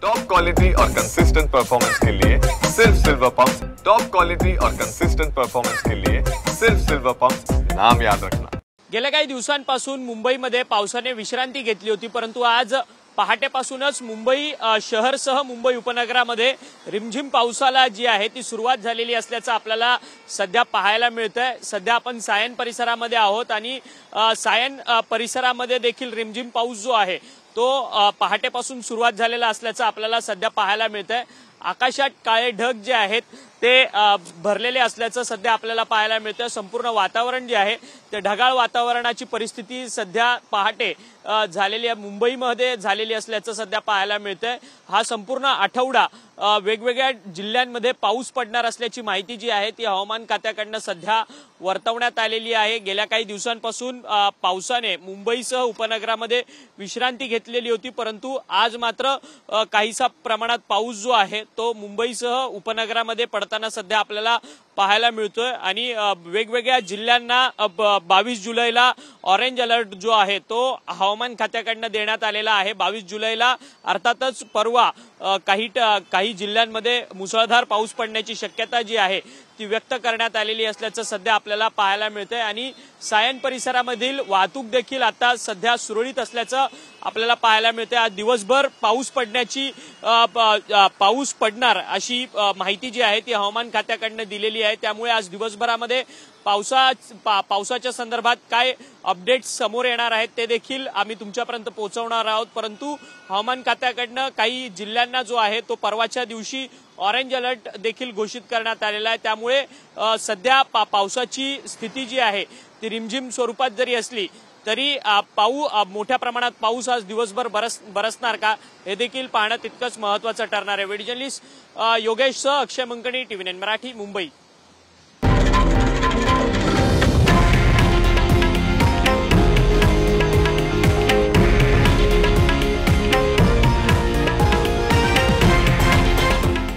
Top quality और consistent performance के लिए सिर्फ सिल्वर पंप्स। टॉप क्वालिटी और कंसिस्टेंट परफॉर्मेंस के लिए सिर्फ सिल्वर पंप्स, नाम याद रखना। गेल्या काही दिवसांपासून मुंबईमध्ये पावसाने विश्रांती घेतली होती, परंतु आज पहाटेपासूनच मुंबई शहरसह मुंबई उपनगरामध्ये रिमझिम पावसाला जी आहे ती सुरुवात झालेली असल्याचं आपल्याला सध्या पाहायला मिळतंय। सध्या आपण सायन परिसरामध्ये आहोत आणि सायन परिसरामध्ये देखील रिमझिम पाऊस जो आहे तो पहाटेपासून सुरुवात झालेला असल्याचं आपल्याला सध्या पाहायला मिळतंय। आकाशात काळे ढग जे आहेत ते भरलेले असल्याचं सध्या आपल्याला पाहायला मिळतं। संपूर्ण वातावरण जे आहे ते ढगाळ वातावरणाची परिस्थिती सध्या पहाटे झालेली आहे, मुंबईमध्ये झालेली असल्याचं सध्या पाहायला मिळतंय। हा संपूर्ण आठवडा वेगवेगळ्या जिल्ह्यांमध्ये पाऊस पडणार असल्याची माहिती जी आहे ती हवामान खात्याकडून सध्या वर्तवण्यात आलेली आहे। गेल्या काही दिवसांपासून पावसाने मुंबईसह उपनगरामध्ये विश्रांती घेतलेली होती, परंतु आज मात्र काहीसा प्रमाणात पाऊस जो आहे तो मुंबईसह उपनगरामध्ये पडताना सध्या आपल्याला पाहायला मिळतोय। आणि वेगवेगळ्या जिल्ह्यांना 22 जुलैला ऑरेंज अलर्ट जो आहे तो हवामान खात्याकडून देण्यात आलेला आहे। 22 जुलैला अर्थातच परवा काही जिल्ह्यांमध्ये मुसळधार पाऊस पडण्याची शक्यता जी आहे ती व्यक्त करण्यात आलेली असल्याचं सध्या आपल्याला पाहायला मिळतंय। आणि सायन परिसरामधील वाहतूक देखील आता सध्या सुरळीत असल्याचं आपल्याला पाहायला मिळतंय। आज दिवसभर पाऊस पडणार अशी माहिती जी आहे ती हवामान खात्याकडून दिलेली आहे। त्यामुळे आज दिवसभरामध्ये पावसाच्या संदर्भात काय अपडेट्स समोर येणार आहेत ते देखील आम्ही तुमच्यापर्यंत पोहोचवणार आहोत। परंतु हवामान खात्याकडून काही जिल्ह्यांना जो आहे तो परवाच्या दिवशी ऑरेंज अलर्ट देखील घोषित करण्यात आलेला आहे। त्यामुळे सध्या पावसाची स्थिती जी आहे ती रिमझिम स्वरूपात जरी असली तरी मोठ्या प्रमाणात पाऊस आज दिवसभर बरसणार का हे देखील पाहणं तितकंच महत्त्वाचं ठरणार आहे। व्हिडिओ जर्नलिस्ट योगेशसह अक्षय मंकणी, TV9 मराठी, मुंबई।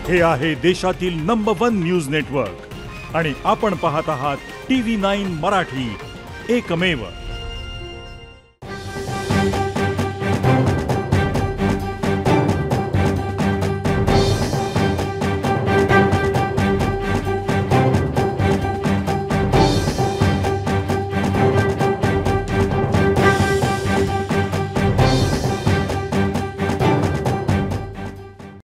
हे आहे देशातील नंबर 1 न्यूज नेटवर्क आणि आपण पाहत आहात TV9 मराठी, एकमेव।